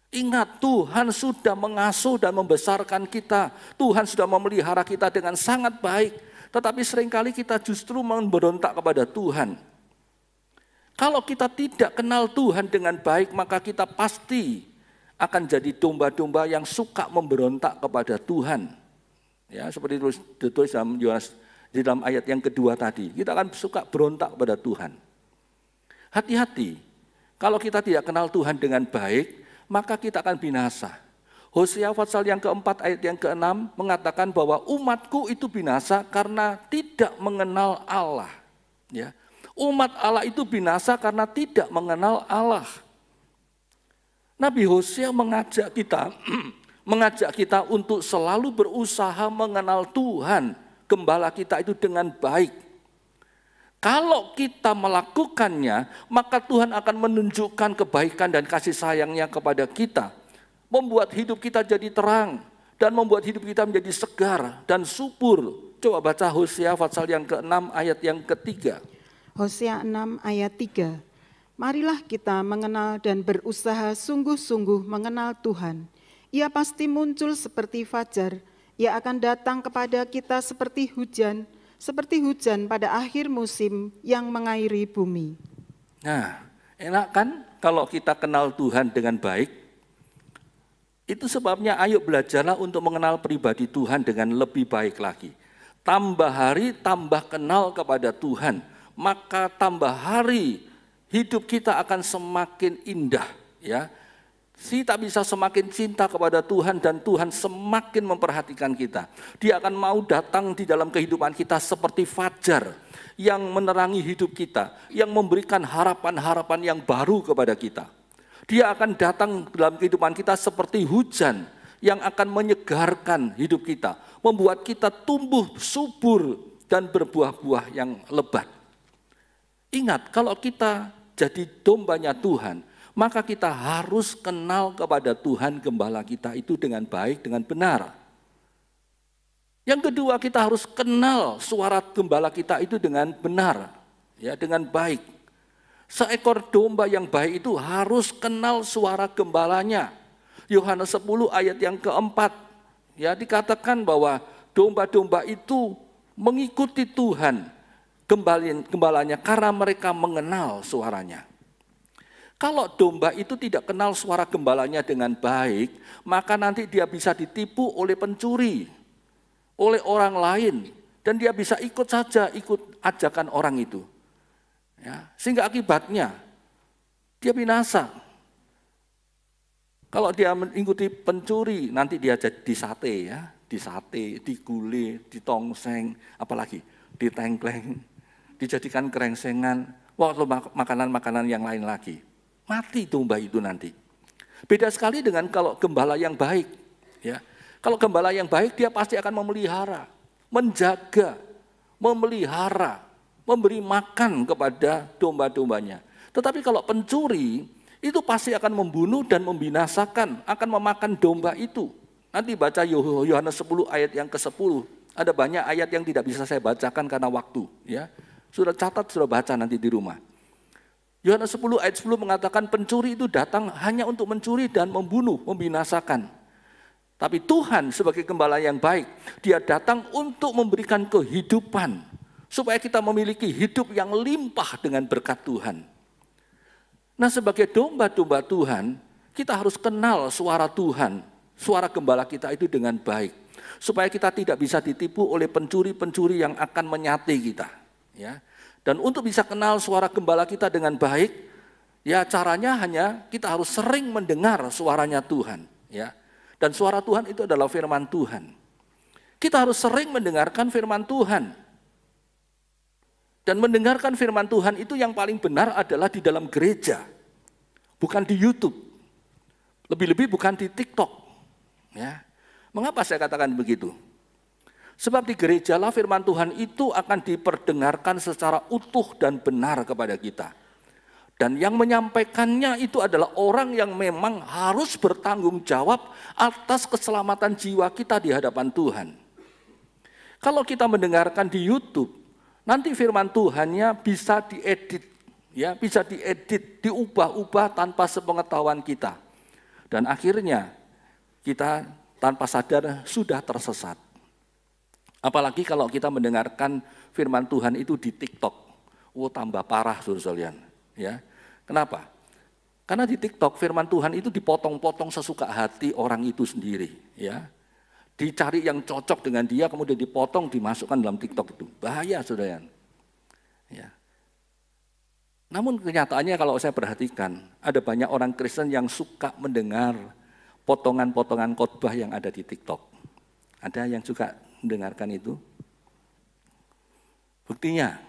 S1: Ingat, Tuhan sudah mengasuh dan membesarkan kita. Tuhan sudah memelihara kita dengan sangat baik. Tetapi seringkali kita justru memberontak kepada Tuhan. Kalau kita tidak kenal Tuhan dengan baik, maka kita pasti akan jadi domba-domba yang suka memberontak kepada Tuhan. Ya, seperti ditulis dalam Yohanes di dalam ayat yang kedua tadi, kita akan suka berontak kepada Tuhan. Hati-hati, kalau kita tidak kenal Tuhan dengan baik, maka kita akan binasa. Hosea pasal yang keempat ayat yang keenam mengatakan bahwa umatku itu binasa karena tidak mengenal Allah. Ya, umat Allah itu binasa karena tidak mengenal Allah. Nabi Hosea mengajak kita untuk selalu berusaha mengenal Tuhan, gembala kita itu dengan baik. Kalau kita melakukannya, maka Tuhan akan menunjukkan kebaikan dan kasih sayangnya kepada kita. Membuat hidup kita jadi terang, dan membuat hidup kita menjadi segar dan subur. Coba baca Hosea pasal yang ke-6 ayat yang ketiga.
S2: Hosea 6 ayat 3. Marilah kita mengenal dan berusaha sungguh-sungguh mengenal Tuhan. Ia pasti muncul seperti fajar, ia akan datang kepada kita seperti hujan pada akhir musim yang mengairi bumi.
S1: Nah, enak kan kalau kita kenal Tuhan dengan baik? Itu sebabnya ayo belajarlah untuk mengenal pribadi Tuhan dengan lebih baik lagi. Tambah hari, tambah kenal kepada Tuhan, maka tambah hari hidup kita akan semakin indah, ya. Kita bisa semakin cinta kepada Tuhan dan Tuhan semakin memperhatikan kita. Dia akan mau datang di dalam kehidupan kita seperti fajar yang menerangi hidup kita, yang memberikan harapan-harapan yang baru kepada kita. Dia akan datang dalam kehidupan kita seperti hujan yang akan menyegarkan hidup kita, membuat kita tumbuh subur dan berbuah-buah yang lebat. Ingat, kalau kita jadi dombanya Tuhan, maka kita harus kenal kepada Tuhan gembala kita itu dengan baik, dengan benar. Yang kedua, kita harus kenal suara gembala kita itu dengan benar, ya, dengan baik. Seekor domba yang baik itu harus kenal suara gembalanya. Yohanes 10 ayat yang keempat, ya, dikatakan bahwa domba-domba itu mengikuti Tuhan gembalanya karena mereka mengenal suaranya. Kalau domba itu tidak kenal suara gembalanya dengan baik, maka nanti dia bisa ditipu oleh pencuri, oleh orang lain, dan dia bisa ikut ajakan orang itu. Ya, sehingga akibatnya dia binasa. Kalau dia mengikuti pencuri, nanti dia jadi disate, ya, disate, digulai, ditongseng, apalagi ditengkleng, dijadikan kerengsengan, waktu makanan-makanan yang lain lagi. Mati domba itu nanti. Beda sekali dengan kalau gembala yang baik. Ya. Kalau gembala yang baik, dia pasti akan memelihara, menjaga, memelihara, memberi makan kepada domba-dombanya. Tetapi kalau pencuri, itu pasti akan membunuh dan membinasakan, akan memakan domba itu. Nanti baca Yohanes 10 ayat yang ke-10. Ada banyak ayat yang tidak bisa saya bacakan karena waktu. Ya. Sudah catat, sudah baca nanti di rumah. Yohanes 10 ayat 10 mengatakan pencuri itu datang hanya untuk mencuri dan membunuh, membinasakan. Tapi Tuhan sebagai gembala yang baik, dia datang untuk memberikan kehidupan. Supaya kita memiliki hidup yang limpah dengan berkat Tuhan. Nah, sebagai domba-domba Tuhan, kita harus kenal suara Tuhan, suara gembala kita itu dengan baik. Supaya kita tidak bisa ditipu oleh pencuri-pencuri yang akan menyate kita. Ya. Dan untuk bisa kenal suara gembala kita dengan baik, ya caranya hanya kita harus sering mendengar suaranya Tuhan. Ya. Dan suara Tuhan itu adalah firman Tuhan. Kita harus sering mendengarkan firman Tuhan. Dan mendengarkan firman Tuhan itu yang paling benar adalah di dalam gereja. Bukan di YouTube. Lebih-lebih bukan di TikTok. Ya. Mengapa saya katakan begitu? Sebab di gerejalah firman Tuhan itu akan diperdengarkan secara utuh dan benar kepada kita. Dan yang menyampaikannya itu adalah orang yang memang harus bertanggung jawab atas keselamatan jiwa kita di hadapan Tuhan. Kalau kita mendengarkan di YouTube, nanti firman Tuhannya bisa diedit, ya, bisa diedit, diubah-ubah tanpa sepengetahuan kita. Dan akhirnya kita tanpa sadar sudah tersesat. Apalagi kalau kita mendengarkan firman Tuhan itu di TikTok. Oh, tambah parah saudara sekalian. Ya, kenapa? Karena di TikTok firman Tuhan itu dipotong-potong sesuka hati orang itu sendiri. Ya, dicari yang cocok dengan dia, kemudian dipotong, dimasukkan dalam TikTok itu. Bahaya saudara. Ya. Namun kenyataannya kalau saya perhatikan, ada banyak orang Kristen yang suka mendengar potongan-potongan khotbah yang ada di TikTok. Ada yang suka mendengarkan itu? Buktinya,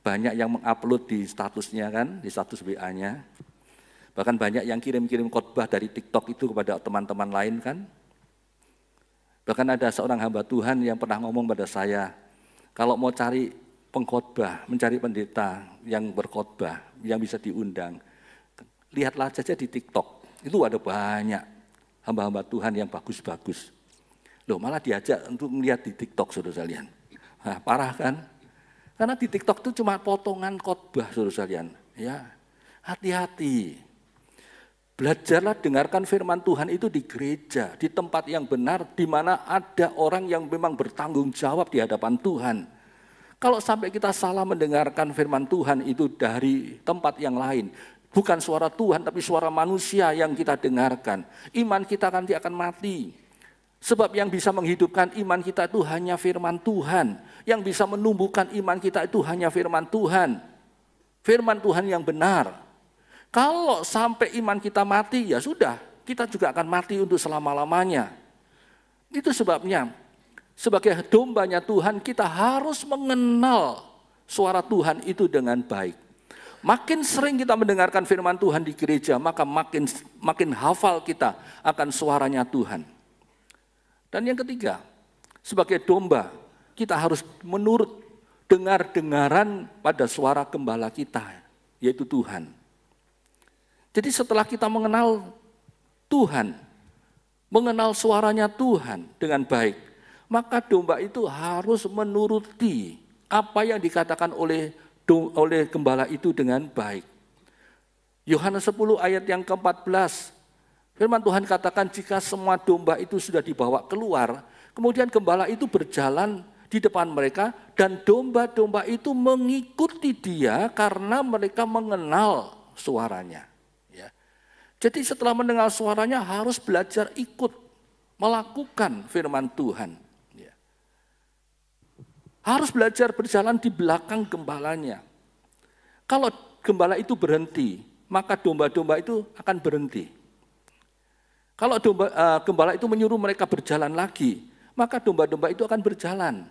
S1: banyak yang mengupload di statusnya kan, di status WA-nya. Bahkan banyak yang kirim-kirim khotbah dari TikTok itu kepada teman-teman lain kan. Bahkan ada seorang hamba Tuhan yang pernah ngomong pada saya, kalau mau cari pengkhotbah, mencari pendeta yang berkhotbah, yang bisa diundang, lihatlah saja di TikTok. Itu ada banyak hamba-hamba Tuhan yang bagus-bagus. Loh, malah diajak untuk melihat di TikTok, saudara sekalian. Nah, parah kan? Karena di TikTok itu cuma potongan khotbah, saudara sekalian. Ya, hati-hati. Belajarlah dengarkan firman Tuhan itu di gereja, di tempat yang benar, di mana ada orang yang memang bertanggung jawab di hadapan Tuhan. Kalau sampai kita salah mendengarkan firman Tuhan itu dari tempat yang lain, bukan suara Tuhan tapi suara manusia yang kita dengarkan, iman kita nanti akan mati. Sebab yang bisa menghidupkan iman kita itu hanya firman Tuhan. Yang bisa menumbuhkan iman kita itu hanya firman Tuhan. Firman Tuhan yang benar. Kalau sampai iman kita mati, ya sudah, kita juga akan mati untuk selama-lamanya. Itu sebabnya, sebagai dombanya Tuhan, kita harus mengenal suara Tuhan itu dengan baik. Makin sering kita mendengarkan firman Tuhan di gereja, maka makin hafal kita akan suaranya Tuhan. Dan yang ketiga, sebagai domba, kita harus menurut dengar-dengaran pada suara gembala kita, yaitu Tuhan. Jadi setelah kita mengenal Tuhan, mengenal suaranya Tuhan dengan baik, maka domba itu harus menuruti apa yang dikatakan oleh gembala itu dengan baik. Yohanes 10 ayat yang ke-14, firman Tuhan katakan jika semua domba itu sudah dibawa keluar, kemudian gembala itu berjalan di depan mereka dan domba-domba itu mengikuti dia karena mereka mengenal suaranya. Ya. Jadi setelah mendengar suaranya harus belajar ikut melakukan firman Tuhan. Ya. Harus belajar berjalan di belakang gembalanya. Kalau gembala itu berhenti, maka domba-domba itu akan berhenti. Kalau gembala itu menyuruh mereka berjalan lagi, maka domba-domba itu akan berjalan.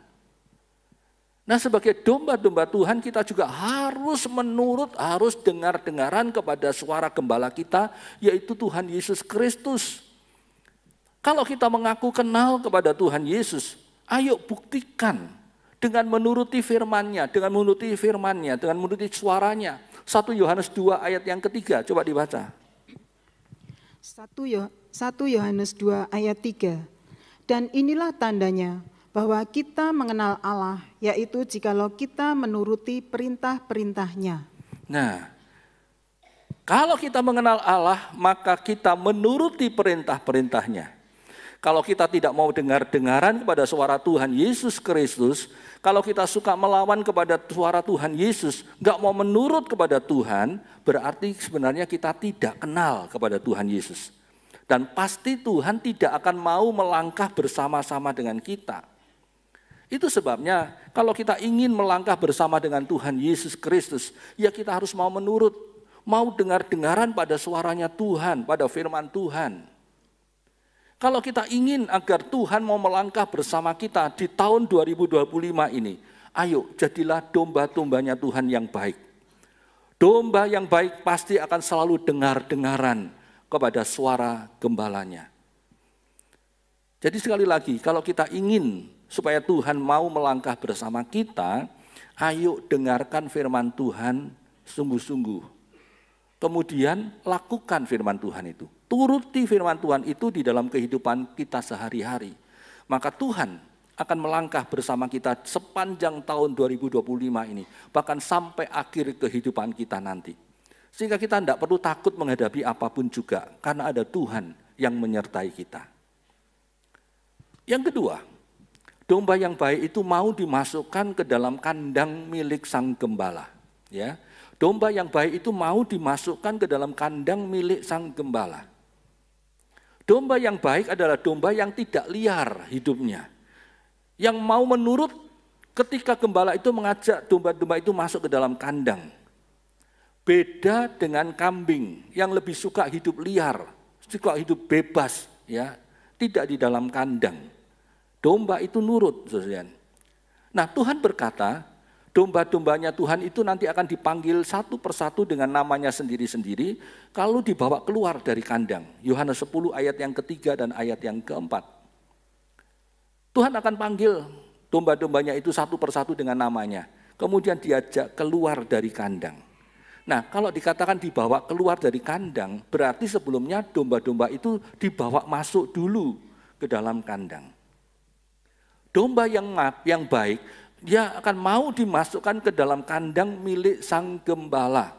S1: Nah, sebagai domba-domba Tuhan kita juga harus menurut, harus dengar-dengaran kepada suara gembala kita, yaitu Tuhan Yesus Kristus. Kalau kita mengaku kenal kepada Tuhan Yesus, ayo buktikan dengan menuruti firman-Nya, dengan menuruti suaranya. 1 Yohanes 2 ayat yang ketiga, coba dibaca.
S2: 1 Yohanes 2 ayat 3. Dan inilah tandanya bahwa kita mengenal Allah, yaitu jikalau kita menuruti perintah-perintah-Nya.
S1: Nah, kalau kita mengenal Allah, maka kita menuruti perintah-perintah-Nya. Kalau kita tidak mau dengar-dengaran kepada suara Tuhan Yesus Kristus, kalau kita suka melawan kepada suara Tuhan Yesus, nggak mau menurut kepada Tuhan, berarti sebenarnya kita tidak kenal kepada Tuhan Yesus. Dan pasti Tuhan tidak akan mau melangkah bersama-sama dengan kita. Itu sebabnya kalau kita ingin melangkah bersama dengan Tuhan Yesus Kristus, ya kita harus mau menurut, mau dengar-dengaran pada suaranya Tuhan, pada firman Tuhan. Kalau kita ingin agar Tuhan mau melangkah bersama kita di tahun 2025 ini, ayo jadilah domba-dombanya Tuhan yang baik. Domba yang baik pasti akan selalu dengar-dengaran kepada suara gembalanya. Jadi sekali lagi, kalau kita ingin supaya Tuhan mau melangkah bersama kita, ayo dengarkan firman Tuhan sungguh-sungguh. Kemudian lakukan firman Tuhan itu. Turuti firman Tuhan itu di dalam kehidupan kita sehari-hari. Maka Tuhan akan melangkah bersama kita sepanjang tahun 2025 ini. Bahkan sampai akhir kehidupan kita nanti. Sehingga kita tidak perlu takut menghadapi apapun juga. Karena ada Tuhan yang menyertai kita. Yang kedua, domba yang baik itu mau dimasukkan ke dalam kandang milik sang gembala. Ya. Domba yang baik itu mau dimasukkan ke dalam kandang milik sang gembala. Domba yang baik adalah domba yang tidak liar hidupnya. Yang mau menurut ketika gembala itu mengajak domba-domba itu masuk ke dalam kandang. Beda dengan kambing yang lebih suka hidup liar, suka hidup bebas, ya, tidak di dalam kandang. Domba itu nurut, saudara. Nah, Tuhan berkata, domba-dombanya Tuhan itu nanti akan dipanggil satu persatu dengan namanya sendiri-sendiri kalau dibawa keluar dari kandang. Yohanes 10 ayat yang ketiga dan ayat yang keempat. Tuhan akan panggil domba-dombanya itu satu persatu dengan namanya. Kemudian diajak keluar dari kandang. Nah, kalau dikatakan dibawa keluar dari kandang, berarti sebelumnya domba-domba itu dibawa masuk dulu ke dalam kandang. Domba yang baik, dia akan mau dimasukkan ke dalam kandang milik sang gembala.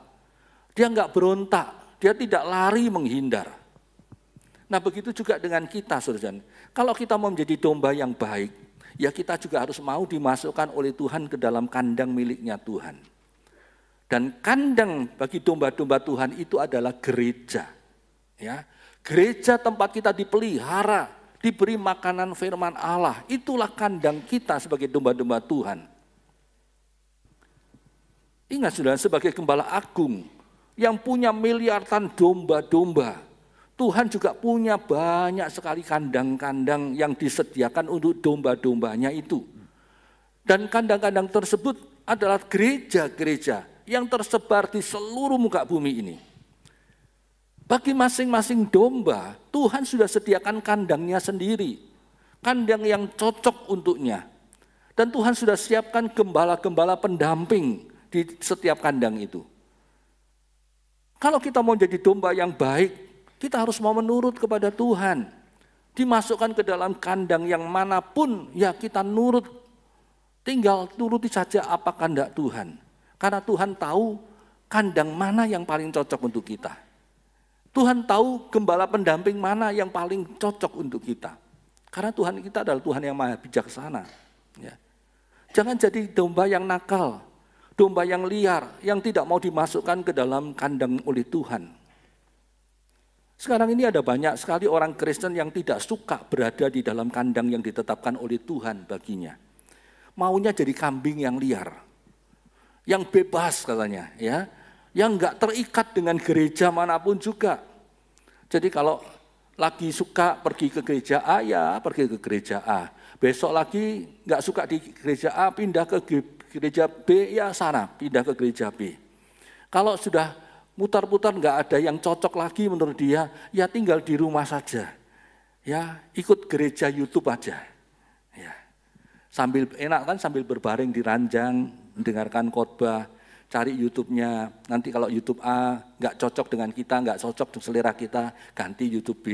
S1: Dia enggak berontak, dia tidak lari menghindar. Nah, begitu juga dengan kita, saudara. Kalau kita mau menjadi domba yang baik, ya kita juga harus mau dimasukkan oleh Tuhan ke dalam kandang miliknya Tuhan. Dan kandang bagi domba-domba Tuhan itu adalah gereja. Ya, gereja tempat kita dipelihara, diberi makanan firman Allah. Itulah kandang kita sebagai domba-domba Tuhan. Ingat saudara, sebagai gembala agung yang punya miliaran domba-domba, Tuhan juga punya banyak sekali kandang-kandang yang disediakan untuk domba-dombanya itu. Dan kandang-kandang tersebut adalah gereja-gereja yang tersebar di seluruh muka bumi ini. Bagi masing-masing domba, Tuhan sudah sediakan kandangnya sendiri. Kandang yang cocok untuknya. Dan Tuhan sudah siapkan gembala-gembala pendamping di setiap kandang itu. Kalau kita mau jadi domba yang baik, kita harus mau menurut kepada Tuhan. Dimasukkan ke dalam kandang yang manapun, ya kita nurut. Tinggal turuti saja apa kehendak Tuhan. Karena Tuhan tahu kandang mana yang paling cocok untuk kita. Tuhan tahu gembala pendamping mana yang paling cocok untuk kita. Karena Tuhan kita adalah Tuhan yang maha bijaksana. Ya. Jangan jadi domba yang nakal, domba yang liar, yang tidak mau dimasukkan ke dalam kandang oleh Tuhan. Sekarang ini ada banyak sekali orang Kristen yang tidak suka berada di dalam kandang yang ditetapkan oleh Tuhan baginya. Maunya jadi kambing yang liar, yang bebas katanya, ya. Yang enggak terikat dengan gereja manapun juga. Jadi kalau lagi suka pergi ke gereja A, ya pergi ke gereja A. Besok lagi enggak suka di gereja A, pindah ke gereja B, ya sana, pindah ke gereja B. Kalau sudah mutar-mutar enggak ada yang cocok lagi menurut dia, ya tinggal di rumah saja. Ya, ikut gereja YouTube aja. Ya. Sambil enak kan, sambil berbaring di ranjang, mendengarkan khotbah. Cari YouTube-nya, nanti kalau YouTube A nggak cocok dengan kita, nggak cocok dengan selera kita, ganti YouTube B.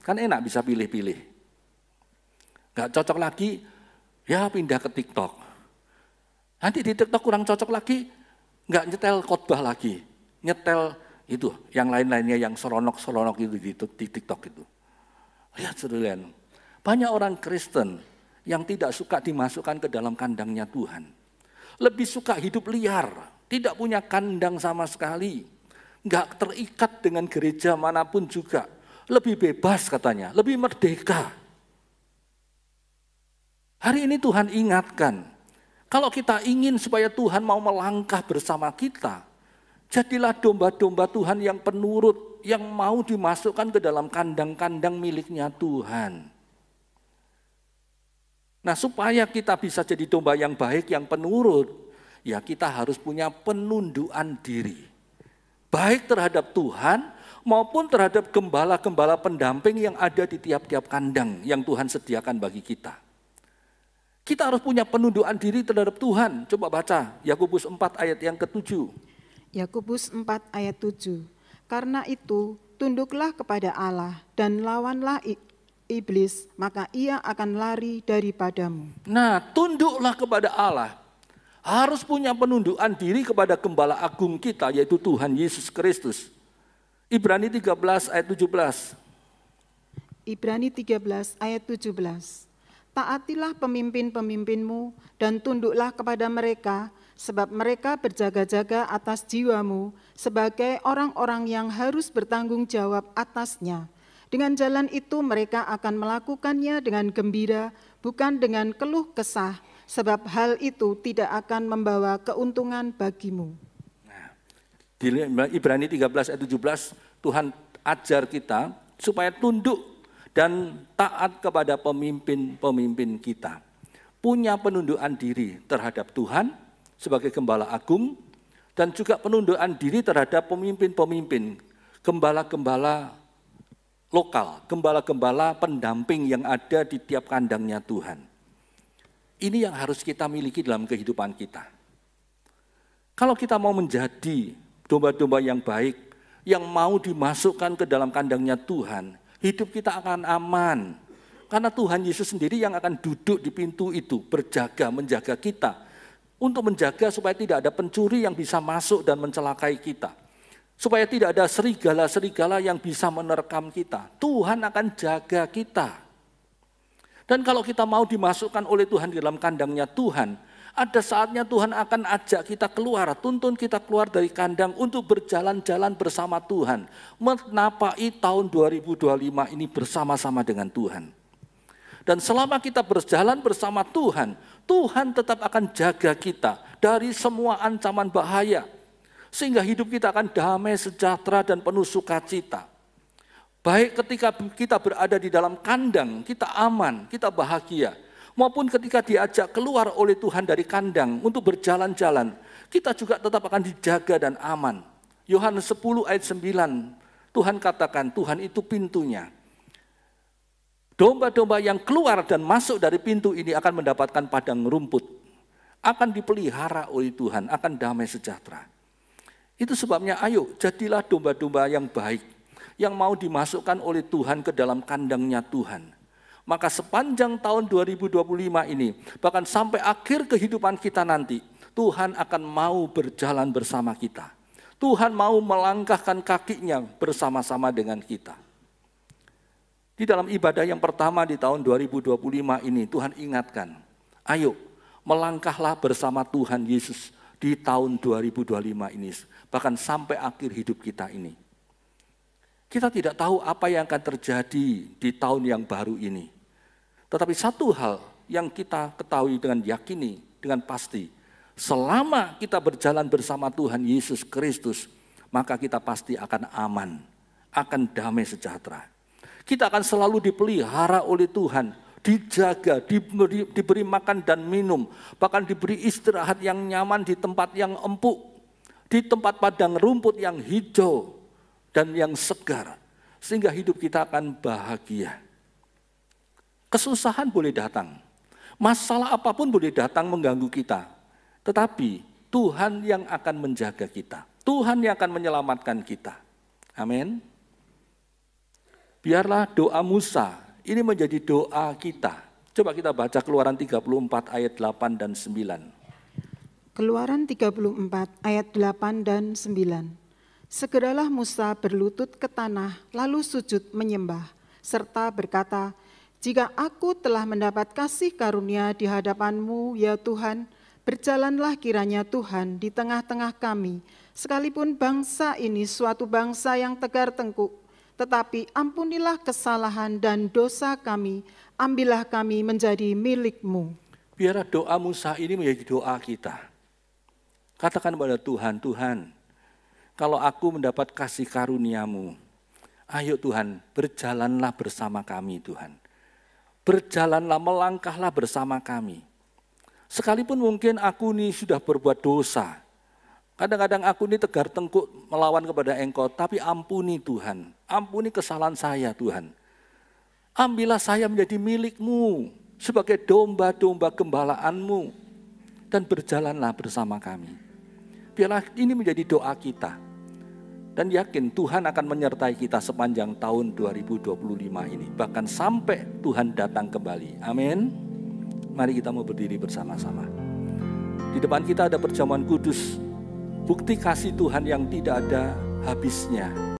S1: Kan enak bisa pilih-pilih. Nggak cocok lagi, ya pindah ke TikTok. Nanti di TikTok kurang cocok lagi, nggak nyetel khotbah lagi. Nyetel itu, yang lain-lainnya yang seronok-seronok itu di TikTok itu. Lihat saudara, banyak orang Kristen yang tidak suka dimasukkan ke dalam kandangnya Tuhan. Lebih suka hidup liar. Tidak punya kandang sama sekali. Enggak terikat dengan gereja manapun juga. Lebih bebas katanya, lebih merdeka. Hari ini Tuhan ingatkan, kalau kita ingin supaya Tuhan mau melangkah bersama kita, jadilah domba-domba Tuhan yang penurut, yang mau dimasukkan ke dalam kandang-kandang miliknya Tuhan. Nah, supaya kita bisa jadi domba yang baik, yang penurut, ya kita harus punya penundukan diri. Baik terhadap Tuhan maupun terhadap gembala-gembala pendamping yang ada di tiap-tiap kandang yang Tuhan sediakan bagi kita. Kita harus punya penundukan diri terhadap Tuhan. Coba baca Yakobus 4 ayat yang ke-7.
S2: Yakobus 4 ayat 7. Karena itu, tunduklah kepada Allah dan lawanlah iblis, maka ia akan lari daripadamu.
S1: Nah, tunduklah kepada Allah. Harus punya penundukan diri kepada Gembala Agung kita, yaitu Tuhan Yesus Kristus. Ibrani 13 ayat 17.
S2: Ibrani 13 ayat 17. Taatilah pemimpin-pemimpinmu dan tunduklah kepada mereka, sebab mereka berjaga-jaga atas jiwamu sebagai orang-orang yang harus bertanggung jawab atasnya. Dengan jalan itu mereka akan melakukannya dengan gembira, bukan dengan keluh kesah, sebab hal itu tidak akan membawa keuntungan bagimu.
S1: Nah, di Ibrani 13 ayat 17, Tuhan ajar kita supaya tunduk dan taat kepada pemimpin-pemimpin kita. Punya penundukan diri terhadap Tuhan sebagai Gembala Agung, dan juga penundukan diri terhadap pemimpin-pemimpin, gembala-gembala lokal, gembala-gembala pendamping yang ada di tiap kandangnya Tuhan. Ini yang harus kita miliki dalam kehidupan kita. Kalau kita mau menjadi domba-domba yang baik, yang mau dimasukkan ke dalam kandangnya Tuhan, hidup kita akan aman. Karena Tuhan Yesus sendiri yang akan duduk di pintu itu, berjaga, menjaga kita. Untuk menjaga supaya tidak ada pencuri yang bisa masuk dan mencelakai kita. Supaya tidak ada serigala-serigala yang bisa menerkam kita. Tuhan akan jaga kita. Dan kalau kita mau dimasukkan oleh Tuhan di dalam kandangnya Tuhan, ada saatnya Tuhan akan ajak kita keluar, tuntun kita keluar dari kandang untuk berjalan-jalan bersama Tuhan. Menapai tahun 2025 ini bersama-sama dengan Tuhan. Dan selama kita berjalan bersama Tuhan, Tuhan tetap akan jaga kita dari semua ancaman bahaya. Sehingga hidup kita akan damai, sejahtera, dan penuh sukacita. Baik ketika kita berada di dalam kandang, kita aman, kita bahagia. Maupun ketika diajak keluar oleh Tuhan dari kandang untuk berjalan-jalan, kita juga tetap akan dijaga dan aman. Yohanes 10 ayat 9, Tuhan katakan Tuhan itu pintunya. Domba-domba yang keluar dan masuk dari pintu ini akan mendapatkan padang rumput. Akan dipelihara oleh Tuhan, akan damai sejahtera. Itu sebabnya ayo jadilah domba-domba yang baik, yang mau dimasukkan oleh Tuhan ke dalam kandangnya Tuhan. Maka sepanjang tahun 2025 ini, bahkan sampai akhir kehidupan kita nanti, Tuhan akan mau berjalan bersama kita. Tuhan mau melangkahkan kakinya bersama-sama dengan kita. Di dalam ibadah yang pertama di tahun 2025 ini, Tuhan ingatkan, ayo melangkahlah bersama Tuhan Yesus di tahun 2025 ini, bahkan sampai akhir hidup kita ini. Kita tidak tahu apa yang akan terjadi di tahun yang baru ini. Tetapi satu hal yang kita ketahui dengan yakini, dengan pasti, selama kita berjalan bersama Tuhan Yesus Kristus, maka kita pasti akan aman, akan damai sejahtera. Kita akan selalu dipelihara oleh Tuhan, dijaga, diberi makan dan minum, bahkan diberi istirahat yang nyaman di tempat yang empuk, di tempat padang rumput yang hijau dan yang segar, sehingga hidup kita akan bahagia. Kesusahan boleh datang, masalah apapun boleh datang mengganggu kita, tetapi Tuhan yang akan menjaga kita, Tuhan yang akan menyelamatkan kita. Amin. Biarlah doa Musa ini menjadi doa kita. Coba kita baca Keluaran 34 ayat 8 dan 9.
S2: Keluaran 34 ayat 8 dan 9. Segeralah Musa berlutut ke tanah, lalu sujud menyembah, serta berkata, jika aku telah mendapat kasih karunia di hadapan-Mu, ya Tuhan, berjalanlah kiranya Tuhan di tengah-tengah kami, sekalipun bangsa ini suatu bangsa yang tegar tengkuk, tetapi ampunilah kesalahan dan dosa kami, ambillah kami menjadi milik-Mu.
S1: Biarlah doa Musa ini menjadi doa kita. Katakan kepada Tuhan, Tuhan, kalau aku mendapat kasih karunia-Mu, ayo Tuhan, berjalanlah bersama kami Tuhan. Berjalanlah, melangkahlah bersama kami. Sekalipun mungkin aku ini sudah berbuat dosa, kadang-kadang aku ini tegar tengkuk melawan kepada Engkau, tapi ampuni Tuhan, ampuni kesalahan saya Tuhan. Ambillah saya menjadi milik-Mu, sebagai domba-domba gembalaanmu, dan berjalanlah bersama kami. Biarlah ini menjadi doa kita. Dan yakin Tuhan akan menyertai kita sepanjang tahun 2025 ini. Bahkan sampai Tuhan datang kembali. Amin. Mari kita mau berdiri bersama-sama. Di depan kita ada perjamuan kudus. Bukti kasih Tuhan yang tidak ada habisnya.